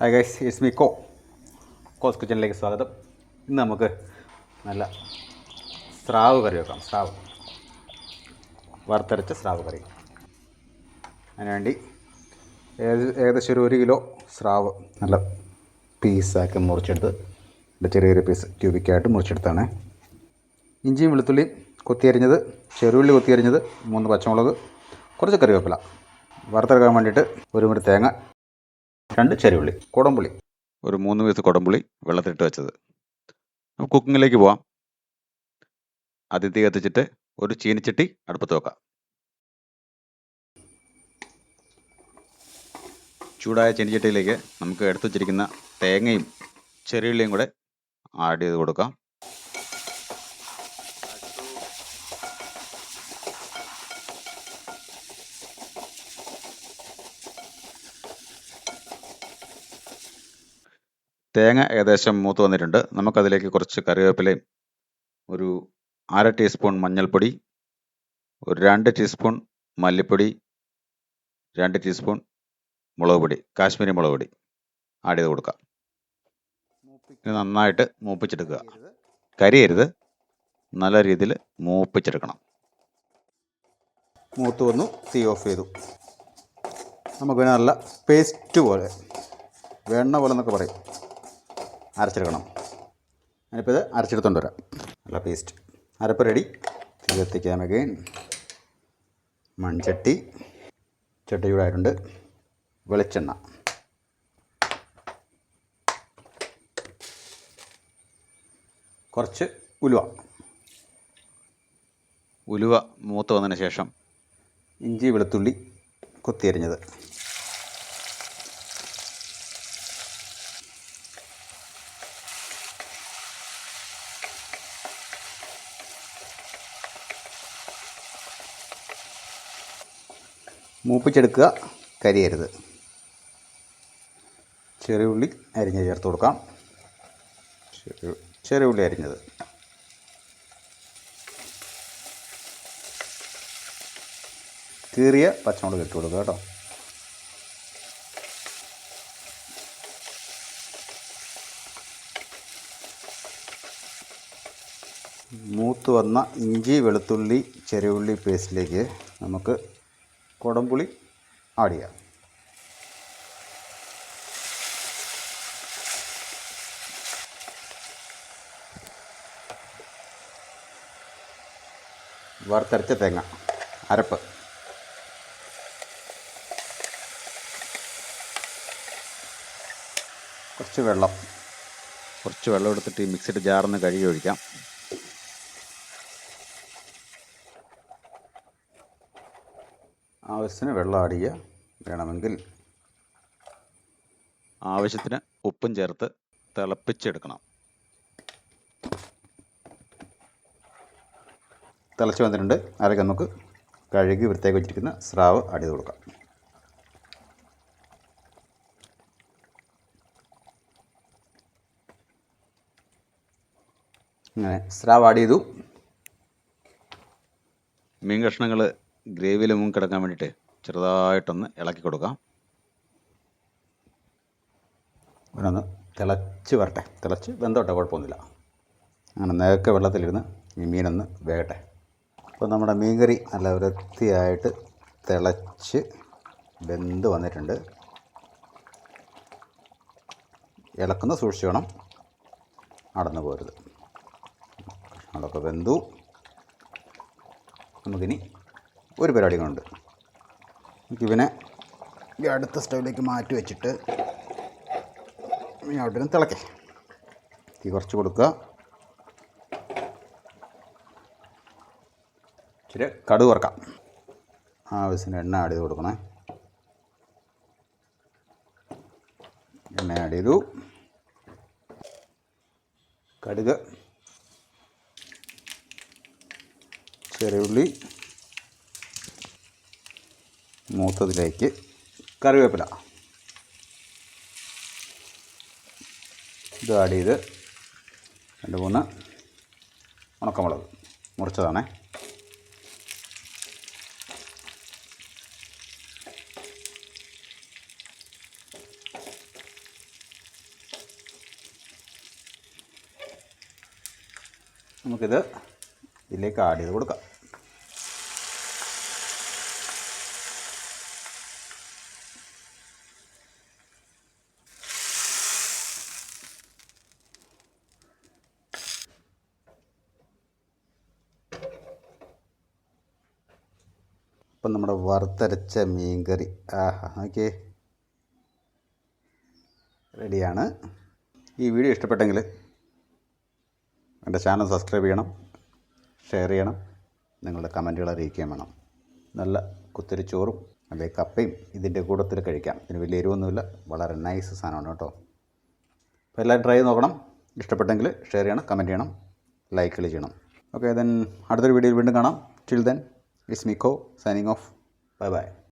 Hi guys, it's me കോസ് കിച്ചണിലേക്ക് സ്വാഗതം. ഇന്ന് നമുക്ക് നല്ല സ്രാവ് കറി വെക്കാം. വറുത്തരച്ച സ്രാവ് കറി. അതിനുവേണ്ടി ഏകദേശം ഒരു കിലോ സ്രാവ് നല്ല പീസാക്കി മുറിച്ചെടുത്ത് ചെറിയൊരു പീസ് ക്യൂബിക്കായിട്ട് മുറിച്ചെടുത്താണ്. ഇഞ്ചിയും വെളുത്തുള്ളിയും കൊത്തിയരിഞ്ഞത്, ചെറുള്ളി കൊത്തിയരിഞ്ഞത്, 3 പച്ചമുളക്, കുറച്ച് കറിവേപ്പില, വറുത്തെടുക്കാൻ വേണ്ടിയിട്ട് 1 മുറി തേങ്ങ, 2 ചെറുള്ളി, കുടംപുളി, ഒരു 3 പീസ് കുടംപുളി വെള്ളത്തിലിട്ട് വെച്ചത്. നമുക്ക് കുക്കിങ്ങിലേക്ക് പോവാം. ആദ്യം തീ കത്തിച്ചിട്ട് ഒരു ചീനിച്ചട്ടി അടുപ്പത്ത് വെക്കാം. ചൂടായ ചീനിച്ചട്ടിയിലേക്ക് നമുക്ക് എടുത്തു വച്ചിരിക്കുന്ന തേങ്ങയും ചെറിയുള്ളിയും കൂടെ ആഡ് ചെയ്ത് കൊടുക്കാം. തേങ്ങ ഏകദേശം മൂത്ത് വന്നിട്ടുണ്ട്. നമുക്കതിലേക്ക് കുറച്ച് കറിവേപ്പിലയും, ഒരു 1/2 ടീസ്പൂൺ മഞ്ഞൾപ്പൊടി, ഒരു 2 ടീസ്പൂൺ മല്ലിപ്പൊടി, 2 ടീസ്പൂൺ മുളക് പൊടി, കാശ്മീരി മുളക് പൊടി ആഡ് ചെയ്ത് കൊടുക്കാം. ഇത് നന്നായിട്ട് മൂപ്പിച്ചെടുക്കുക. കരിയരുത്, നല്ല രീതിയിൽ മൂപ്പിച്ചെടുക്കണം. മൂത്ത് വന്നു, തീ ഓഫ് ചെയ്തു. നമുക്ക് നല്ല പേസ്റ്റ് പോലെ, വെണ്ണ പോലെ എന്നൊക്കെ പറയും, അരച്ചെടുക്കണം. ഞാനിപ്പോൾ ഇത് അരച്ചെടുത്തോണ്ട് വരാം. നല്ല പേസ്റ്റ് അരപ്പ് റെഡി. തീ കത്തിക്കാം. അഗൈൻ മൺചട്ടി ചൂടായിട്ടുണ്ട്. വെളിച്ചെണ്ണ, കുറച്ച് ഉലുവ മൂത്ത് വന്നതിന് ശേഷം ഇഞ്ചി വെളുത്തുള്ളി കൊത്തിയരിഞ്ഞത്, മൂപ്പിച്ചെടുക്കുക, കരിയരുത്. ചെറിയുള്ളി അരിഞ്ഞ് ചേർത്ത് കൊടുക്കാം. ചെറിയുള്ളി അരിഞ്ഞത്, കീറിയ പച്ചമുളക് ഇട്ട് കൊടുക്കുക കേട്ടോ. മൂത്ത് വന്ന ഇഞ്ചി വെളുത്തുള്ളി ചെറിയുള്ളി പേസ്റ്റിലേക്ക് നമുക്ക് കുടംപുളി ആഡ് ചെയ്യാം. വറുത്തരച്ച തേങ്ങ അരപ്പ്, കുറച്ച് വെള്ളം എടുത്തിട്ട് ഈ മിക്സിയുടെ ജാറിന്ന് കഴുകി ഒഴിക്കാം. ആവശ്യത്തിന് വെള്ളം ആഡ് ചെയ്യുക. വേണമെങ്കിൽ ആവശ്യത്തിന് ഉപ്പും ചേർത്ത് തിളപ്പിച്ചെടുക്കണം. തിളച്ച് വന്നിട്ടുണ്ട്. അതിലേക്ക് നമുക്ക് കഴുകി വൃത്തിയാക്കി വെച്ചിരിക്കുന്ന സ്രാവ് ആഡ് ചെയ്ത് കൊടുക്കാം. അങ്ങനെ സ്രാവ് ആഡ് ചെയ്തു. മീൻ കഷ്ണങ്ങൾ ഗ്രേവിയിൽ മുങ്ങി കിടക്കാൻ വേണ്ടിയിട്ട് ചെറുതായിട്ടൊന്ന് ഇളക്കി കൊടുക്കാം. ഒരൊന്ന് തിളച്ച് വരട്ടെ. തിളച്ച് വെന്തോട്ടെ, കുഴപ്പമൊന്നുമില്ല. അങ്ങനെ നേരത്തെ വെള്ളത്തിലിരുന്ന് ഈ മീനൊന്ന് വേകട്ടെ. അപ്പോൾ നമ്മുടെ മീൻകറി നല്ല വൃത്തിയായിട്ട് തിളച്ച് വെന്ത് വന്നിട്ടുണ്ട്. ഇളക്കുന്ന സൂക്ഷിച്ച് വേണം, അടന്നു പോരുത്. അതൊക്കെ വെന്തു. നമുക്കിനി ഒരു പരിപാടി കൊണ്ട് നമുക്കിവനെ ഈ അടുത്ത സ്റ്റൗവിലേക്ക് മാറ്റി വെച്ചിട്ട് അവിടെ തിളക്കേ. തീ കുറച്ച് കൊടുക്കുക. ഇച്ചിരി കടുക് വറുക്കാം. ആവശ്യത്തിന് എണ്ണ ആഡ് ചെയ്ത് കൊടുക്കണേ. എണ്ണ ആഡ് ചെയ്തു. കടുക്, ചെറിയുള്ളി, മൂത്തതിലേക്ക് കറിവേപ്പില ഇത് ആഡ് ചെയ്ത് 2-3 ഉണക്കമുളക് മുറിച്ചതാണേ. നമുക്കിത് ഇതിലേക്ക് ആഡ് ചെയ്ത് കൊടുക്കാം. ഇപ്പം നമ്മുടെ വറുത്തരച്ച മീൻകറി ഓക്കെ റെഡിയാണ്. ഈ വീഡിയോ ഇഷ്ടപ്പെട്ടെങ്കിൽ എൻ്റെ ചാനൽ സബ്സ്ക്രൈബ് ചെയ്യണം, ഷെയർ ചെയ്യണം, നിങ്ങളുടെ കമൻറ്റുകൾ അറിയിക്കുകയും വേണം. നല്ല കുത്തിരി ചോറും അല്ലെങ്കിൽ കപ്പയും ഇതിൻ്റെ കൂട്ടത്തിൽ കഴിക്കാം. ഇതിന് വലിയ എരിവൊന്നുമില്ല, വളരെ നൈസ് സാധനമാണ് കേട്ടോ. അപ്പോൾ എല്ലാവരും ട്രൈ ചെയ്ത് നോക്കണം. ഇഷ്ടപ്പെട്ടെങ്കിൽ ഷെയർ ചെയ്യണം, കമൻറ്റ് ചെയ്യണം, ലൈക്കുകൾ ചെയ്യണം. ഓക്കെ, ദെൻ അടുത്തൊരു വീഡിയോയിൽ വീണ്ടും കാണാം. Till then it's me co signing off. Bye bye.